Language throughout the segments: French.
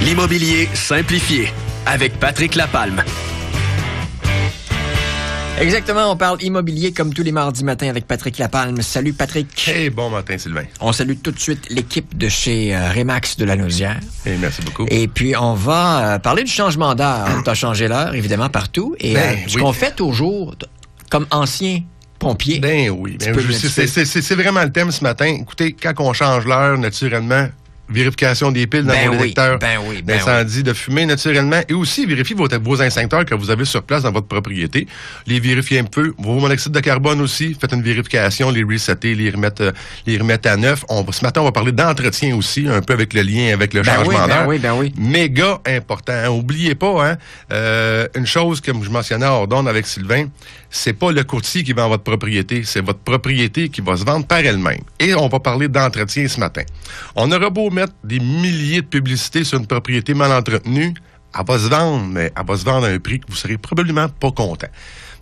L'immobilier simplifié avec Patrick Lapalme. Exactement, on parle immobilier comme tous les mardis matins avec Patrick Lapalme. Salut Patrick. Hey, bon matin Sylvain. On salue tout de suite l'équipe de chez Remax de la Nausière. Hey, merci beaucoup. Et puis on va parler du changement d'heure. Tu as changé l'heure évidemment partout. Et ce qu'on fait toujours comme ancien pompier. Ben oui, c'est vraiment le thème ce matin. Écoutez, quand on change l'heure, naturellement, vérification des piles dans vos détecteurs d'incendie, de fumée, naturellement. Et aussi, vérifiez vos extincteurs que vous avez sur place dans votre propriété. Les vérifiez un peu. Vos monoxydes de carbone aussi. Faites une vérification, les resetter, les remettre à neuf. Ce matin, on va parler d'entretien aussi, un peu avec le lien avec le changement d'heure. Méga important. Hein. Oubliez pas, une chose que je mentionnais hors d'onde avec Sylvain, c'est pas le courtier qui vend votre propriété, c'est votre propriété qui va se vendre par elle-même. Et on va parler d'entretien ce matin. On aura beau mettre des milliers de publicités sur une propriété mal entretenue, elle va se vendre, mais elle va se vendre à un prix que vous serez probablement pas content.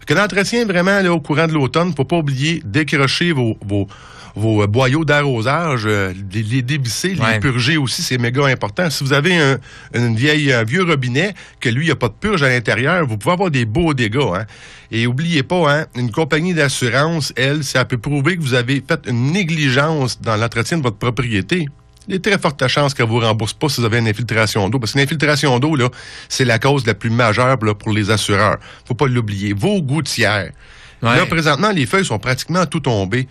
Que l'entretien, vraiment, là, au courant de l'automne, faut pas oublier décrocher vos boyaux d'arrosage, les dévisser, les purger aussi, c'est méga important. Si vous avez un vieux robinet, que lui, il n'y a pas de purge à l'intérieur, vous pouvez avoir des beaux dégâts. Hein? Et oubliez pas, une compagnie d'assurance, elle, si elle peut prouver que vous avez fait une négligence dans l'entretien de votre propriété, il y a très forte chance qu'elle ne vous rembourse pas si vous avez une infiltration d'eau. Parce qu'une infiltration d'eau, là, c'est la cause la plus majeure là, pour les assureurs. Faut pas l'oublier. Vos gouttières. Ouais. Là, présentement, les feuilles sont pratiquement tout tombées.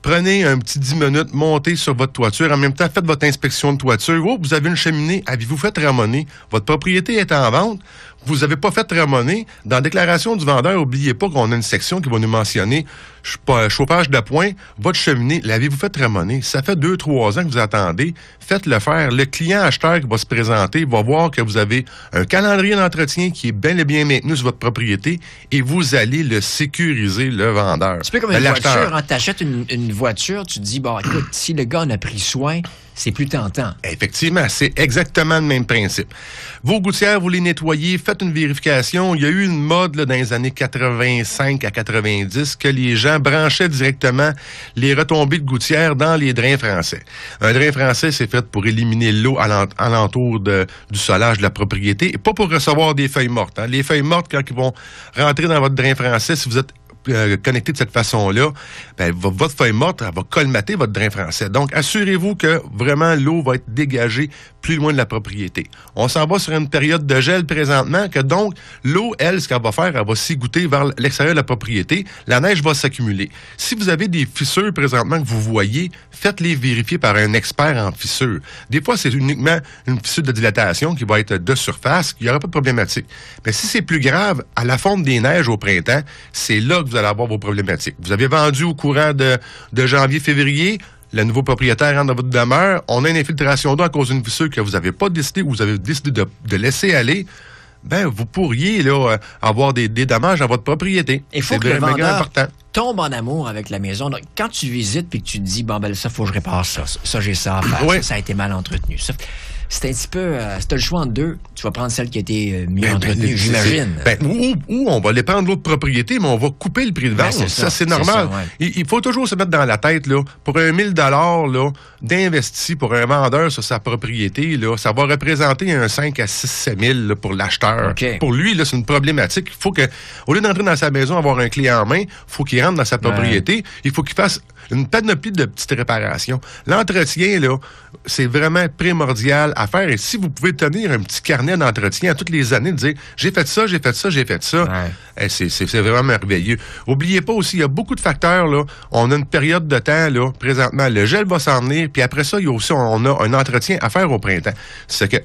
Prenez un petit 10 minutes, montez sur votre toiture. En même temps, faites votre inspection de toiture. Oh, vous avez une cheminée. Avez-vous fait ramoner? Votre propriété est en vente. Vous n'avez pas fait ramoner. Dans la déclaration du vendeur, n'oubliez pas qu'on a une section qui va nous mentionner chauffage d'appoint, votre cheminée, l'avez-vous fait ramoner? Ça fait 2-3 ans que vous attendez. Faites-le faire. Le client acheteur qui va se présenter va voir que vous avez un calendrier d'entretien qui est bel et bien maintenu sur votre propriété et vous allez le sécuriser, le vendeur. C'est peu comme une voiture. Hein? Tu achètes une voiture, tu te dis, bon, écoute, si le gars en a pris soin, c'est plus tentant. Effectivement, c'est exactement le même principe. Vos gouttières, vous les nettoyez, faites une vérification. Il y a eu une mode là, dans les années 85 à 90 que les gens branchaient directement les retombées de gouttières dans les drains français. Un drain français, c'est fait pour éliminer l'eau alentour du solage de la propriété et pas pour recevoir des feuilles mortes. Hein. Les feuilles mortes, quand ils vont rentrer dans votre drain français, si vous êtes connecté de cette façon-là, ben, votre feuille morte, elle va colmater votre drain français. Donc, assurez-vous que vraiment l'eau va être dégagée plus loin de la propriété. On s'en va sur une période de gel présentement, que donc, l'eau, elle, ce qu'elle va faire, elle va s'égoutter vers l'extérieur de la propriété. La neige va s'accumuler. Si vous avez des fissures présentement que vous voyez, faites-les vérifier par un expert en fissures. Des fois, c'est uniquement une fissure de dilatation qui va être de surface, il n'y aura pas de problématique. Mais si c'est plus grave, à la fonte des neiges au printemps, c'est là que vous allez avoir vos problématiques. Vous avez vendu au courant de janvier-février, le nouveau propriétaire rentre dans votre demeure, on a une infiltration d'eau à cause d'une fissure que vous n'avez pas décidé ou vous avez décidé de laisser aller, ben vous pourriez là avoir des dommages à votre propriété. Il faut que le vendeur tombe en amour avec la maison. Donc, quand tu visites puis que tu te dis, bon, ben ça, faut que je répare ça. Ça, j'ai ça à faire. Ça a été mal entretenu. Ça, c'est un petit peu... si tu as le choix entre deux, tu vas prendre celle qui a été mieux entretenue, j'imagine. Ou on va les prendre l'autre propriété, mais on va couper le prix de vente. Ça, c'est normal. Il faut toujours se mettre dans la tête, là, pour un 1000 $ d'investi pour un vendeur sur sa propriété, là, ça va représenter un 5 à 6 7 000 pour l'acheteur. Okay. Pour lui, là, c'est une problématique. Il faut que, au lieu d'entrer dans sa maison, avoir un clé en main, il faut qu'il rentre dans sa propriété. Il faut qu'il fasse une panoplie de petites réparations. L'entretien, là, c'est vraiment primordial à faire. Et si vous pouvez tenir un petit carnet d'entretien à toutes les années, de dire j'ai fait ça, j'ai fait ça, j'ai fait ça, c'est vraiment merveilleux. Oubliez pas aussi, il y a beaucoup de facteurs, là. On a une période de temps, là, présentement, le gel va s'en venir, puis après ça, il y a aussi, on a un entretien à faire au printemps. C'est que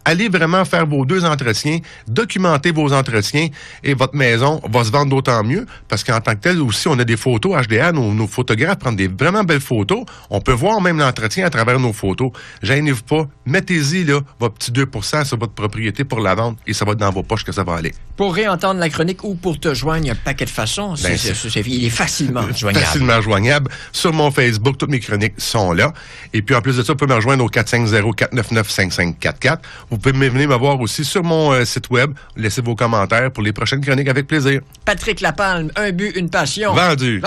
allez vraiment faire vos 2 entretiens, documentez vos entretiens et votre maison va se vendre d'autant mieux parce qu'en tant que tel aussi, on a des photos HDA, nos photographes prennent des vraiment belles photos. On peut voir même l'entretien à travers nos photos. Gênez-vous pas, mettez-y là votre petit 2% sur votre propriété pour la vente et ça va être dans vos poches que ça va aller. Pour réentendre la chronique ou pour te joindre, il y a un paquet de façons. Il est facilement joignable. Facilement joignable. Sur mon Facebook, toutes mes chroniques sont là. Et puis en plus de ça, vous pouvez me rejoindre au 450-499-5544. Vous pouvez venir me voir aussi sur mon site web. Laissez vos commentaires pour les prochaines chroniques avec plaisir. Patrick Lapalme, un but, une passion. Vendu.